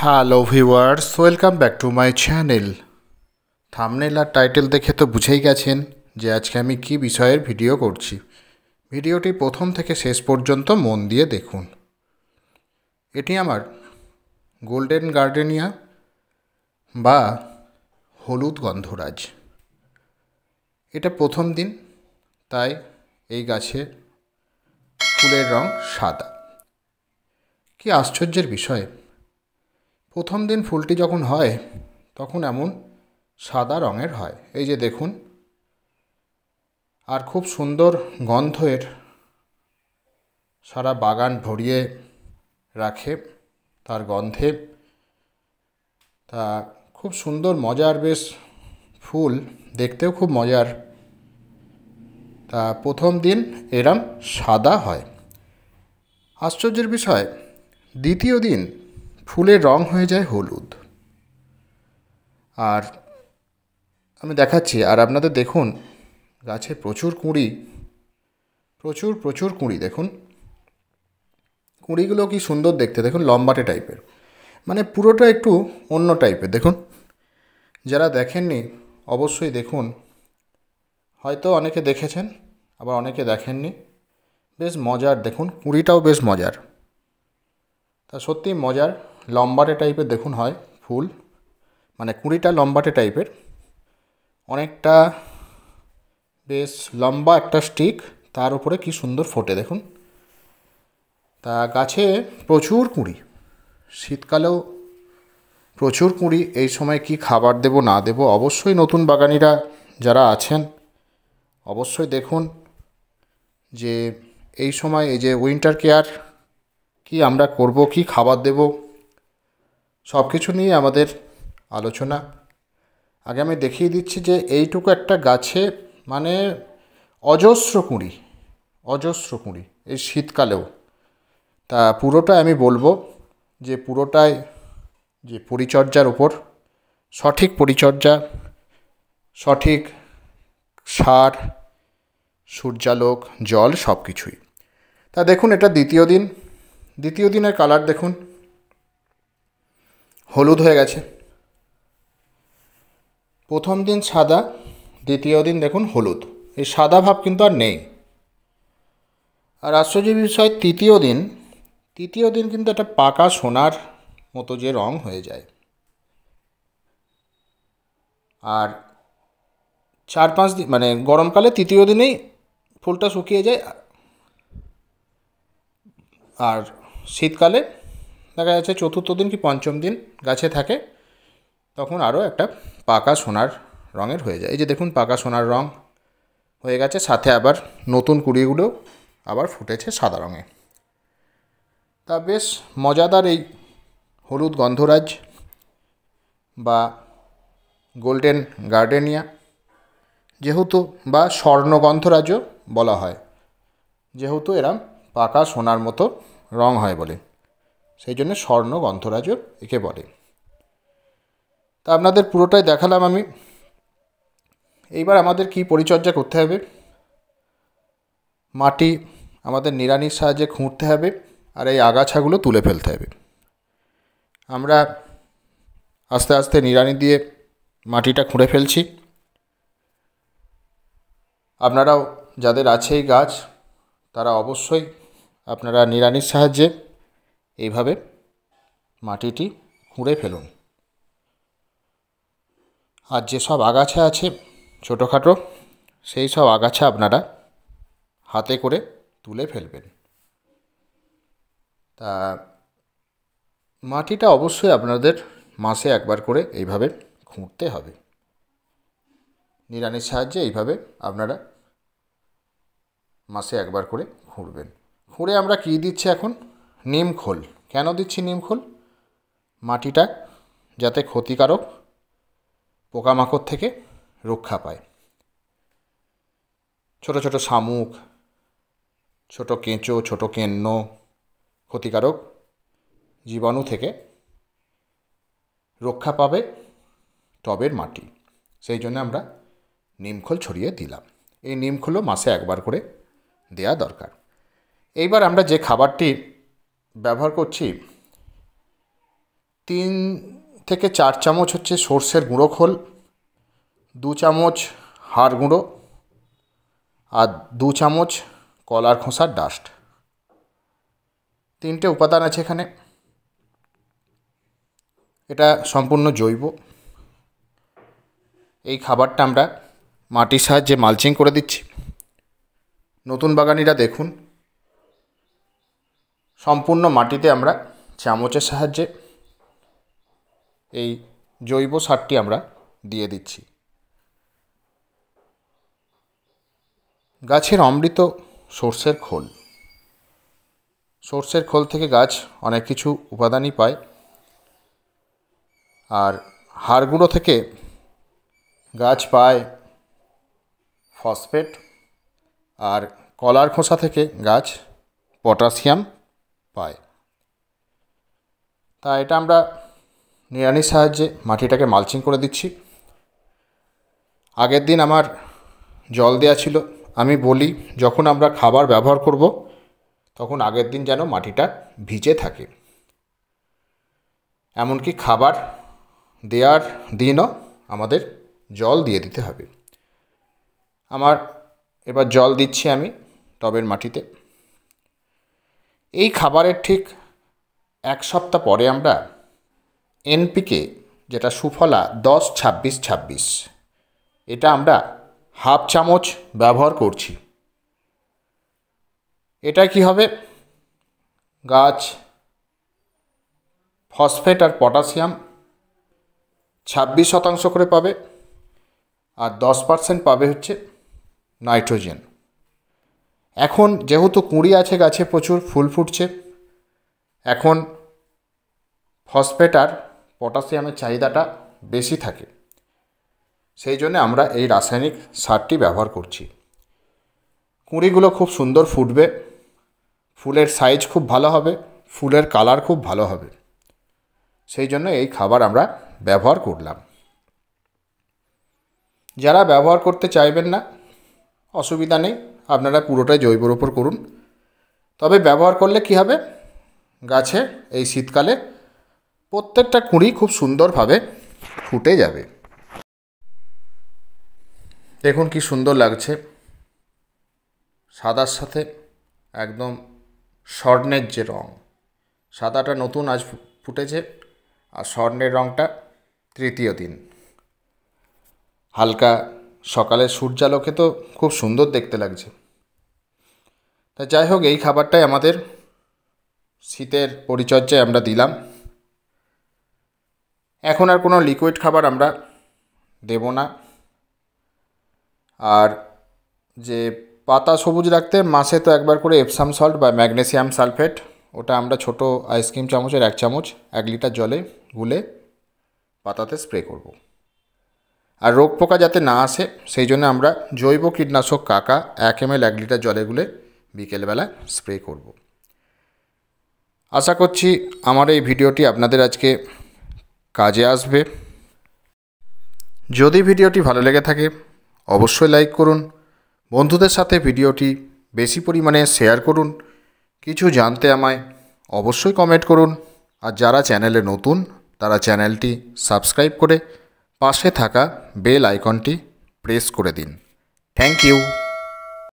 Hello viewers, welcome back to my channel. Thumbnail আর title দেখে তো বুঝেই গেছেন যে আজকে আমি কি বিষয়ের ভিডিও করছি। ভিডিওটি প্রথম থেকে শেষ পর্যন্ত মন দিয়ে দেখুন। এটি আমার গোল্ডেন গার্ডেনিয়া বা হলুদ গন্ধরাজ। এটা প্রথম দিন, তাই এই গাছে ফুলের রং সাদা। কি আশ্চর্যের বিষয়, প্রথম দিন ফুলটি যখন হয় তখন এমন সাদা রঙের হয়। এই যে দেখুন, আর খুব সুন্দর গন্ধের সারা বাগান ভরিয়ে রাখে তার গন্ধে। তা খুব সুন্দর মজার বেশ ফুল, দেখতেও খুব মজার। তা প্রথম দিন এরম সাদা হয়। আশ্চর্যের বিষয়, দ্বিতীয় দিন ফুলের রং হয়ে যায় হলুদ। আর আমি দেখাচ্ছি, আর আপনাদের দেখুন গাছে প্রচুর কুঁড়ি, প্রচুর কুঁড়ি। দেখুন কুঁড়িগুলো কি সুন্দর দেখতে, দেখুন লম্বাটে টাইপের, মানে পুরোটা একটু অন্য টাইপের। দেখুন, যারা দেখেননি অবশ্যই দেখুন, হয়তো অনেকে দেখেছেন আবার অনেকে দেখেননি। বেশ মজার, দেখুন কুঁড়িটাও বেশ মজার। তা সত্যি মজার, লম্বাটে টাইপের দেখুন হয় ফুল, মানে কুঁড়িটা লম্বাটে টাইপের, অনেকটা বেশ লম্বা একটা স্টিক, তার উপরে কি সুন্দর ফোটে দেখুন। তা গাছে প্রচুর কুঁড়ি, শীতকালেও প্রচুর কুঁড়ি। এই সময় কি খাবার দেব না দেব, অবশ্যই নতুন বাগানিরা যারা আছেন অবশ্যই দেখুন যে এই সময় এই যে উইন্টার কেয়ার কি আমরা করব, কি খাবার দেব, সব কিছু নিয়ে আমাদের আলোচনা। আগে আমি দেখিয়ে দিচ্ছি যে এইটুকু একটা গাছে মানে অজস্র কুঁড়ি এই শীতকালেও। তা পুরোটাই আমি বলবো যে পুরোটাই যে পরিচর্যার উপর, সঠিক পরিচর্যা, সঠিক সার, সূর্যালোক, জল সব কিছুই। তা দেখুন, এটা দ্বিতীয় দিনের কালার দেখুন, হলুদ হয়ে গেছে। প্রথম দিন সাদা, দ্বিতীয় দিন দেখুন হলুদ, এই সাদা ভাব কিন্তু আর নেই। আর আশ্চর্যের বিষয়, তৃতীয় দিন কিন্তু একটা পাকা সোনার মতো যে রং হয়ে যায়। আর 4-5 দিন মানে গরমকালে তৃতীয় দিনেই ফুলটা শুকিয়ে যায়। আর শীতকালে দেখা যাচ্ছে চতুর্থ দিন কি পঞ্চম দিন গাছে থাকে, তখন আরও একটা পাকা সোনার রঙের হয়ে যায়। এই যে দেখুন পাকা সোনার রং হয়ে গেছে, সাথে আবার নতুন কুঁড়িগুলো আবার ফুটেছে সাদা রঙে। তা বেশ মজাদার এই হলুদ গন্ধরাজ বা গোল্ডেন গার্ডেনিয়া, যেহেতু বা স্বর্ণ গন্ধরাজও বলা হয়, যেহেতু এরা পাকা সোনার মতো রং হয় বলে, সেই জন্য স্বর্ণ গন্ধরাজও একে বলে। তা আপনাদের পুরোটাই দেখালাম আমি। এইবার আমাদের কি পরিচর্যা করতে হবে, মাটি আমাদের নিড়ানির সাহায্যে খুঁড়তে হবে, আর এই আগাছাগুলো তুলে ফেলতে হবে। আমরা আস্তে আস্তে নিড়ানি দিয়ে মাটিটা খুঁড়ে ফেলছি। আপনারাও যাদের আছে এই গাছ, তারা অবশ্যই আপনারা নিড়ানির সাহায্যে এইভাবে মাটিটি খুঁড়ে ফেলুন। আর যেসব আগাছা আছে ছোটোখাটো, সেই সব আগাছা আপনারা হাতে করে তুলে ফেলবেন। তা মাটিটা অবশ্যই আপনাদের মাসে একবার করে এইভাবে খুঁড়তে হবে। নিড়ানির সাহায্যে এইভাবে আপনারা মাসে একবার করে খুঁড়বেন। খুঁড়ে আমরা কী দিচ্ছি এখন, নিমখোল। কেন দিচ্ছি নিমখোল? মাটিটা যাতে ক্ষতিকারক পোকামাকড় থেকে রক্ষা পায়। ছোট ছোট শামুক, ছোট কেঁচো, ছোট কেন্ন, ক্ষতিকারক জীবাণু থেকে রক্ষা পাবে টবের মাটি। সেই জন্য আমরা নিমখোল ছড়িয়ে দিলাম। এই নিমখোলও মাসে একবার করে দেয়া দরকার। এইবার আমরা যে খাবারটি ব্যবহার করছি, 3 থেকে 4 চামচ হচ্ছে সর্ষের গুঁড়ো খোল, 2 চামচ হাড় গুঁড়ো আর 2 চামচ কলার খোসার ডাস্ট। 3টে উপাদান আছে এখানে। এটা সম্পূর্ণ জৈব। এই খাবারটা আমরা মাটির সাহায্যে মালচিং করে দিচ্ছি। নতুন বাগানিরা দেখুন, সম্পূর্ণ মাটিতে আমরা চামচের সাহায্যে এই জৈব সারটি আমরা দিয়ে দিচ্ছি। গাছের অমৃত সর্ষের খোল। সর্ষের খোল থেকে গাছ অনেক কিছু উপাদানই পায়। আর হাড় গুঁড়ো থেকে গাছ পায় ফসফেট, আর কলার খোসা থেকে গাছ পটাশিয়াম পায়। তা এটা আমরা নিড়ানির সাহায্যে মাটিটাকে মালচিং করে দিচ্ছি। আগের দিন আমার জল দেওয়া ছিল। আমি বলি, যখন আমরা খাবার ব্যবহার করব তখন আগের দিন যেন মাটিটা ভিজে থাকে। এমনকি খাবার দেওয়ার দিনও আমাদের জল দিয়ে দিতে হবে। আমার এবার জল দিচ্ছি আমি টবের মাটিতে। এই খাবারের ঠিক 1 সপ্তাহ পরে আমরা এনপিকে, যেটা সুফলা 10-26-26, এটা আমরা হাফ চামচ ব্যবহার করছি। এটা কি হবে, গাছ ফসফেট আর পটাশিয়াম 26% করে পাবে, আর 10% পাবে হচ্ছে নাইট্রোজেন। এখন যেহেতু কুঁড়ি আছে গাছে, প্রচুর ফুল ফুটছে, এখন ফসফেট আর পটাশিয়ামের চাহিদাটা বেশি থাকে। সেই জন্য আমরা এই রাসায়নিক সারটি ব্যবহার করছি। কুঁড়িগুলো খুব সুন্দর ফুটবে, ফুলের সাইজ খুব ভালো হবে, ফুলের কালার খুব ভালো হবে। সেই জন্য এই খাবার আমরা ব্যবহার করলাম। যারা ব্যবহার করতে চাইবেন না, অসুবিধা নেই, আপনারা পুরোটাই জৈবর উপর করুন। তবে ব্যবহার করলে কি হবে, গাছে এই শীতকালে প্রত্যেকটা কুঁড়ি খুব সুন্দরভাবে ফুটে যাবে। দেখুন কি সুন্দর লাগছে, সাদার সাথে একদম স্বর্ণের যে রং, সাদাটা নতুন আজ ফুটেছে, আর স্বর্ণের রংটা তৃতীয় দিন। হালকা সকালের সূর্যালোকে তো খুব সুন্দর দেখতে লাগছে। তা যাই হোক, এই খাবারটাই আমাদের শীতের পরিচর্যায় আমরা দিলাম। এখন আর কোনো লিকুইড খাবার আমরা দেব না। আর যে পাতা সবুজ রাখতে মাসে তো একবার করে এপসাম সল্ট বা ম্যাগনেসিয়াম সালফেট, ওটা আমরা ছোটো আইসক্রিম চামচের 1 চামচ 1 লিটার জলে গুলে পাতাতে স্প্রে করব। আর রোগ পোকা যাতে না আসে সেই জন্য আমরা জৈব কীটনাশক কাকা 1 ml 1 লিটার জলে গুলে বিকেলবেলা স্প্রে করব। আশা করছি আমার এই ভিডিওটি আপনাদের আজকে কাজে আসবে। যদি ভিডিওটি ভালো লেগে থাকে অবশ্যই লাইক করুন, বন্ধুদের সাথে ভিডিওটি বেশি পরিমাণে শেয়ার করুন, কিছু জানতে আমায় অবশ্যই কমেন্ট করুন। আর যারা চ্যানেলে নতুন তারা চ্যানেলটি সাবস্ক্রাইব করে পাশে থাকা বেল আইকনটি প্রেস করে দিন। Thank you.